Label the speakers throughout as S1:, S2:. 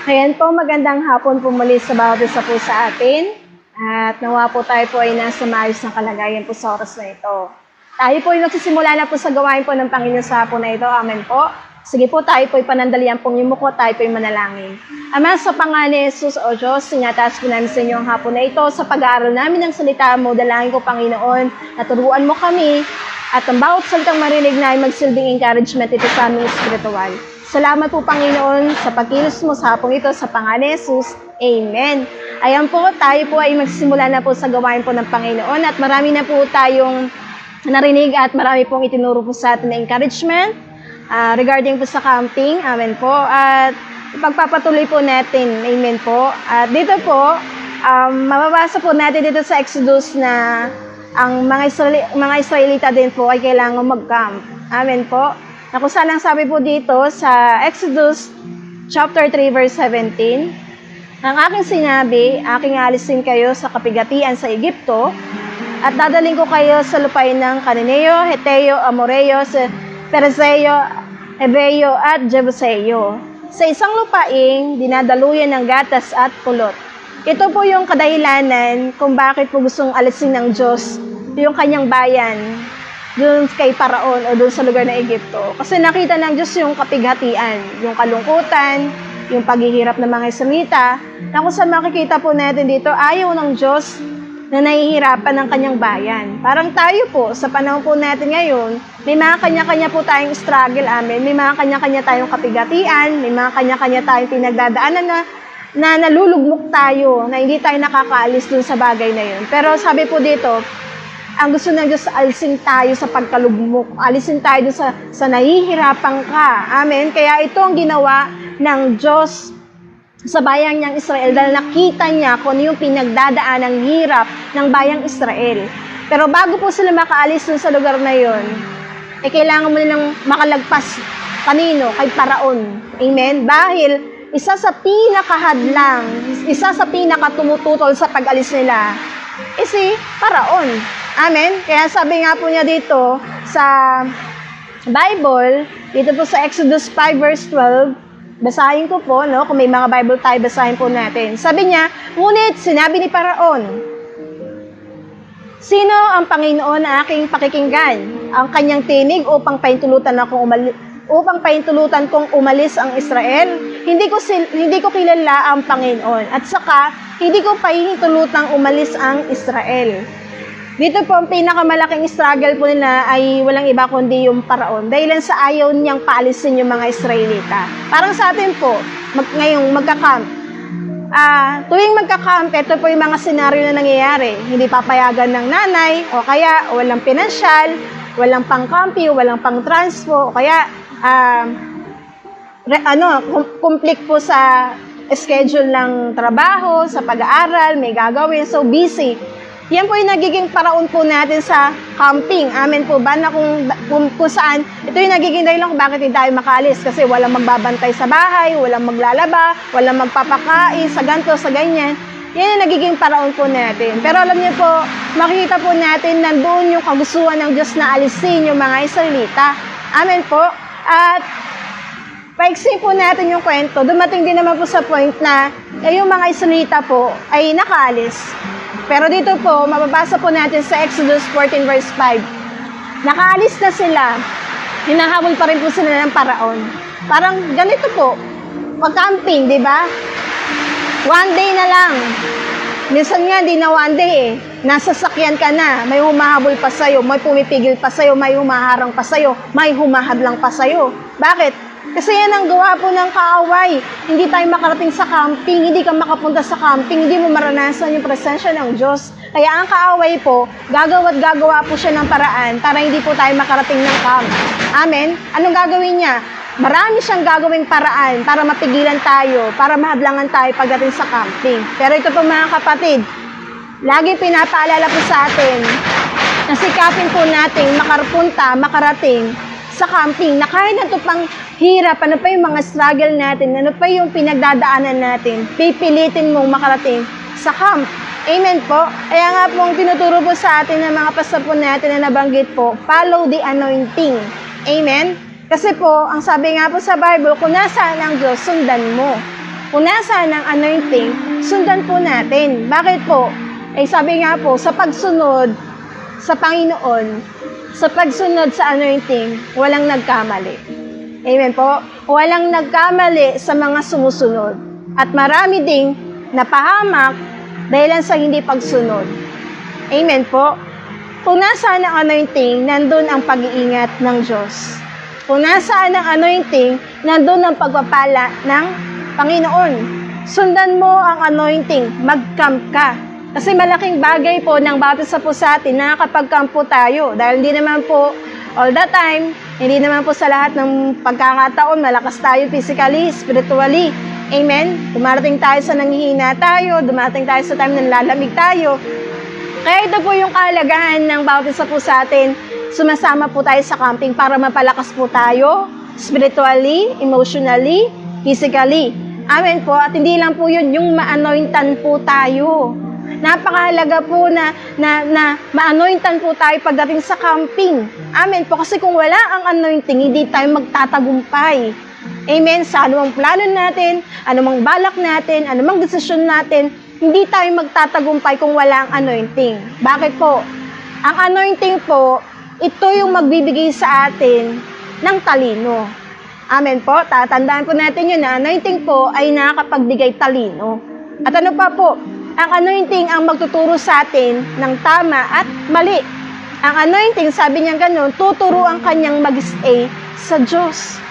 S1: Ayan po, magandang hapon po muli sa bawat isa po sa atin. At nawa po tayo po ay nasa maayos na kalagayan po sa oras na ito. Tayo po ay magsisimula na po sa gawain po ng Panginoon sa hapon na ito. Amen po. Sige po, tayo po ay panandalian pong yumuko, tayo po ay manalangin. Ama, sa pangalan ni Jesus o Diyos, sinataas po namin sa inyo ang hapon na ito. Sa pag-aaral namin ng salita mo, dalangin ko Panginoon, naturuan mo kami. At ang bawat salitang marinig na ay magsilbing encouragement ito sa aming spiritual. Salamat po, Panginoon, sa pagkilos mo sa hapong ito sa pangalan ni Jesus. Amen. Ayan po, tayo po ay magsisimula na po sa gawain po ng Panginoon at marami na po tayong narinig at marami pong itinuro po sa atin na encouragement regarding po sa camping. Amen po. At pagpapatuloy po natin. Amen po. At dito po, mababasa po natin dito sa Exodus na ang mga Israelita din po ay kailangan mag-camp. Amen po. Na kung saan ang sabi po dito sa Exodus chapter 3 verse 17, ang aking sinabi, aking alisin kayo sa kapigatian sa Egypto at dadaling ko kayo sa lupain ng Cananeo, Heteo, Amoreo, Perizeo, Heveo at Jebuseo. Sa isang lupaing dinadaluyan ng gatas at kulot. Ito po yung kadahilanan kung bakit po gustong alisin ng Diyos yung kanyang bayan doon kay Paraon o doon sa lugar ng Egypto. Kasi nakita ng Diyos yung kapighatian, yung kalungkutan, yung paghihirap ng mga Israelita, na kung saan makikita po natin dito, ayaw ng Diyos na nahihirapan ng kanyang bayan. Parang tayo po, sa panahon po natin ngayon, may mga kanya-kanya po tayong struggle, amen. May mga kanya-kanya tayong kapighatian, may mga kanya-kanya tayong pinagdadaanan na nalulugmok tayo, na hindi tayo nakakaalis dun sa bagay na yun. Pero sabi po dito, ang gusto ng Diyos, alisin tayo sa pagkalugmok. Alisin tayo sa nahihirapan ka. Amen? Kaya ito ang ginawa ng Diyos sa bayang niyang Israel dahil nakita niya kung ano yung pinagdadaan ng hirap ng bayang Israel. Pero bago po sila makaalis dun sa lugar na yon, kailangan mo nilang makalagpas kanino? Kay Paraon. Amen? Dahil isa sa pinakahadlang, isa sa pinakatumututol sa pag-alis nila, si Paraon. Amen? Kaya sabi nga po niya dito sa Bible, dito po sa Exodus 5 verse 12, basahin ko po, no? Kung may mga Bible tayo, basahin po natin. Sabi niya, ngunit sinabi ni Paraon, sino ang Panginoon na aking pakikinggan? Ang kanyang tinig upang paintulutan kong umalis ang Israel? Hindi ko kilala ang Panginoon. At saka, hindi ko pahintulutang umalis ang Israel. Dito po, ang pinakamalaking struggle po nila ay walang iba kundi yung Paraon. Dahil sa ayaw niyang paalisin yung mga Israelita. Parang sa atin po, ngayong magka-camp. Tuwing magka-camp, ito po yung mga senaryo na nangyayari. Hindi papayagan ng nanay, o kaya walang pinansyal, walang pang-campi, walang pang-transpo, o kaya conflict po sa schedule ng trabaho, sa pag-aaral, may gagawin, so busy. Yan po yung nagiging paraon po natin sa camping. Amen po ba? Na kung saan, ito yung nagiging dahilan kung bakit hindi tayo makaalis. Kasi walang magbabantay sa bahay, walang maglalaba, walang magpapakain, sa ganito, sa ganyan. Yan yung nagiging paraon po natin. Pero alam niyo po, makikita po natin nandoon yung kagustuhan ng Diyos na alisin yung mga Israelita. Amen po. At paiksin po natin yung kwento. Dumating din naman po sa point na yung mga Israelita po ay nakaalis. Pero dito po, mababasa po natin sa Exodus 14 verse 5. Nakaalis na sila. Hinahabol pa rin po sila ng Paraon. Parang ganito po. Pag-camping, di ba? One day na lang. Minsan nga, di na one day eh. Nasa sakyan ka na. May humahabol pa sa'yo. May pumipigil pa sa'yo. May humaharang pa sa'yo. May humahadlang pa sa'yo. Bakit? Kasi yan ang gawa po ng kaaway. Hindi tayo makarating sa camping, hindi ka makapunta sa camping, hindi mo maranasan yung presensya ng Diyos. Kaya ang kaaway po, gagawa po siya ng paraan para hindi po tayo makarating ng camp. Amen? Anong gagawin niya? Marami siyang gagawing paraan para mapigilan tayo, para mahadlangan tayo pagdating sa camping. Pero ito po mga kapatid, lagi pinapaalala po sa atin na sikapin po natin makarating sa camping, na kahit na ito pang hirap, ano pa yung mga struggle natin, ano pa yung pinagdadaanan natin, pipilitin mong makarating sa camp. Amen po. Kaya nga po ang tinuturo po sa atin ng mga pastor po natin na nabanggit po, follow the anointing. Amen? Kasi po, ang sabi nga po sa Bible, kung nasaan ang Diyos, sundan mo. punasan ng anointing, sundan po natin. Bakit po? Sabi nga po, sa pagsunod sa Panginoon, sa pagsunod sa anointing, walang nagkamali. Amen po? Walang nagkamali sa mga sumusunod. At marami ding napahamak dahil sa hindi pagsunod. Amen po? Punasan ng anointing, nandun ang pag-iingat ng Diyos. Punasan ng anointing, nandun ang pagpapala ng Panginoon. Sundan mo ang anointing, mag-camp ka. Kasi malaking bagay po ng baptism po sa atin na nakakapag-camp po tayo. Dahil hindi naman po all the time, hindi naman po sa lahat ng pagkakataon, malakas tayo physically, spiritually. Amen? Dumarating tayo sa nanghihina tayo, dumarating tayo sa time na lalamig tayo. Kaya ito po yung kahalagahan ng baptism po sa atin. Sumasama po tayo sa camping para mapalakas po tayo, spiritually, emotionally, physically. Amen po. At hindi lang po yun, yung ma-anointan po tayo. Napakahalaga po na ma-anointan po tayo pagdating sa camping. Amen po. Kasi kung wala ang anointing, hindi tayo magtatagumpay. Amen. Sa anumang plano natin, anumang balak natin, anumang desisyon natin, hindi tayo magtatagumpay kung wala ang anointing. Bakit po? Ang anointing po, ito yung magbibigay sa atin ng talino. Amen po. Tatandaan po natin yun na anointing po ay nakakapagbigay talino. At ano pa po? Ang anointing ang magtuturo sa atin ng tama at mali. Ang anointing, sabi niya ganun, tuturo ang kanyang mag-stay sa Diyos.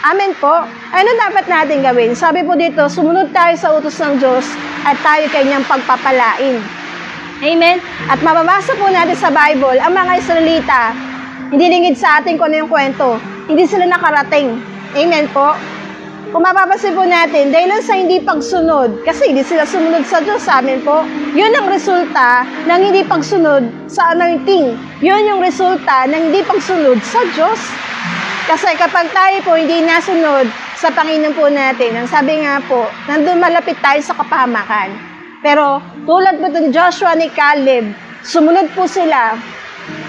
S1: Amen po. Ano dapat natin gawin? Sabi po dito, sumunod tayo sa utos ng Diyos at tayo kanyang pagpapalain. Amen? At mababasa po natin sa Bible, ang mga Israelita, hindi lingid sa atin kung ano yung kwento. Hindi sila nakarating. Amen po. Kung mapapansin po natin, dahil sa hindi pagsunod, kasi hindi sila sumunod sa Diyos, amin po, yun ang resulta ng hindi pagsunod sa anointing. Yun yung resulta ng hindi pagsunod sa Diyos. Kasi kapag tayo po hindi nasunod sa Panginoon po natin, ang sabi nga po, nandun malapit tayo sa kapahamakan. Pero tulad po ng Joshua ni Caleb, sumunod po sila.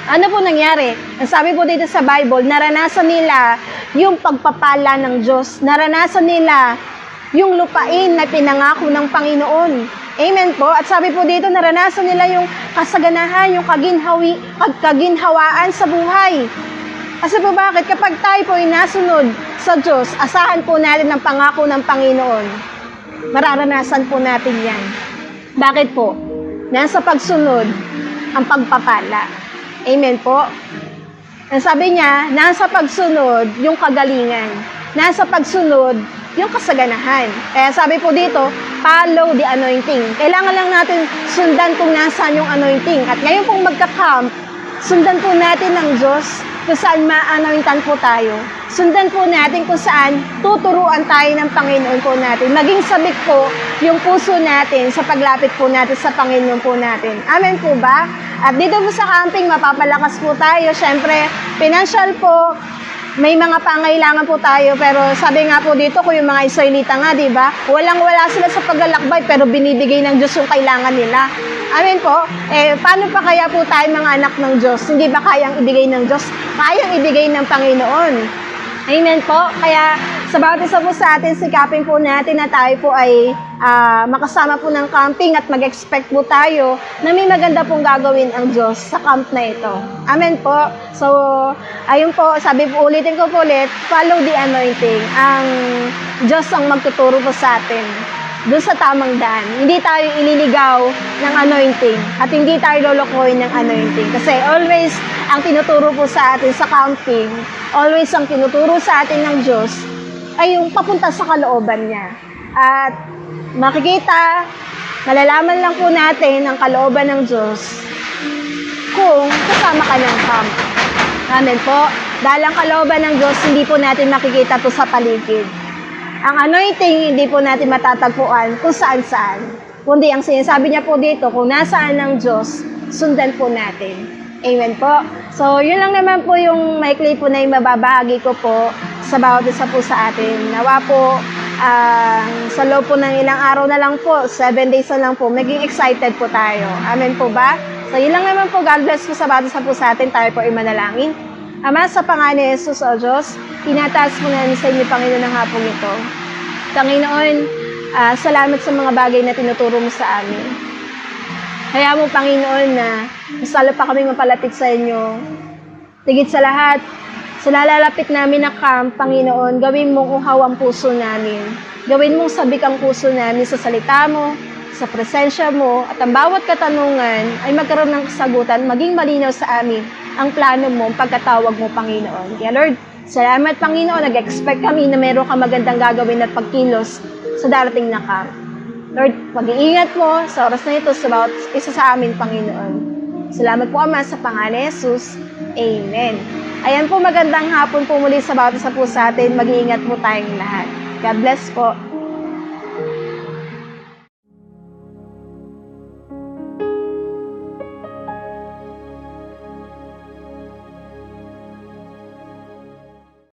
S1: Ano po nangyari? Ang sabi po dito sa Bible, naranasan nila yung pagpapala ng Diyos. Naranasan nila yung lupain na pinangako ng Panginoon. Amen po. At sabi po dito, naranasan nila yung kasaganahan, yung kaginhawaan sa buhay. Kasi po bakit? Kapag tayo po ay nasunod sa Diyos, asahan po natin ang pangako ng Panginoon. Mararanasan po natin yan. Bakit po? Nasa pagsunod ang pagpapala. Amen po. Ang sabi niya, nasa pagsunod yung kagalingan. Nasa pagsunod yung kasaganahan. Kaya sabi po dito, follow the anointing. Kailangan lang natin sundan kung nasaan yung anointing. At ngayon pong magka-camp, sundan po natin ng Diyos kung saan ma-anointan po tayo. Sundan po natin kung saan tuturuan tayo ng Panginoon po natin. Maging sabik po yung puso natin sa paglapit po natin sa Panginoon po natin. Amen po ba? At dito po sa camping, mapapalakas po tayo. Siyempre, financial po, may mga pangailangan po tayo. Pero sabi nga po dito, kung yung mga Israelita nga, di ba? Walang-wala sila sa paglalakbay, pero binibigay ng Diyos yung kailangan nila. Amen po. Paano pa kaya po tayo mga anak ng Diyos? Hindi ba kayang ibigay ng Diyos? Kayang ibigay ng Panginoon. Amen po. Kaya sa bawat isa po sa atin, sikapin po natin na tayo po ay makasama po ng camping at mag-expect po tayo na may maganda pong gagawin ang Diyos sa camp na ito. Amen po. So, ayun po, sabi po, ulitin ko po ulit, follow the anointing. Ang Diyos ang magtuturo po sa atin doon sa tamang daan. Hindi tayo ililigaw ng anointing at hindi tayo lolokohin ng anointing. Kasi always, ang tinuturo po sa atin sa camping, always ang tinuturo sa atin ng Diyos ay yung papunta sa kalooban niya. At makikita, malalaman lang po natin ang kalooban ng Diyos kung kasama ka ng camp. Amen po. Dahil ang kalooban ng Diyos, hindi po natin makikita to sa paligid. Ang anointing, hindi po natin matatagpuan kung saan-saan. Kundi ang sinasabi niya po dito, kung nasaan ng Diyos, sundan po natin. Amen po. So, yun lang naman po yung maikli po na yung mababahagi ko po sa bawat isa po sa atin. Nawa po, sa loob po ng ilang araw na lang po, 7 days na lang po, maging excited po tayo. Amen po ba? So, yun lang naman po. God bless po sa bawat isa po sa atin. Tayo po ay manalangin. Ama, sa pangalan ni Jesus o Diyos, tinataas po namin sa inyo, Panginoon, ng hapong ito. Panginoon, Salamat sa mga bagay na tinuturo mo sa amin. Kaya mo, Panginoon, na mas lalo pa kami mapalapit sa inyo. Tigit sa lahat, sa nalalapit namin na camp, Panginoon, gawin mong uhaw ang puso namin. Gawin mong sabik ang puso namin sa salita mo, sa presensya mo, at ang bawat katanungan ay magkaroon ng kasagutan, maging malinaw sa amin ang plano mo, ang pagkatawag mo, Panginoon. Kaya Lord, salamat, Panginoon, nag-expect kami na meron ka magandang gagawin at pagkilos sa darating na camp. Lord, mag-iingat mo sa oras na ito sa bawat isa sa amin, Panginoon. Salamat po, Ama, sa pangalan ni Jesus. Amen. Ayan po, magandang hapon po muli sa bawat isa po sa atin. Mag-iingat po tayong lahat. God bless po.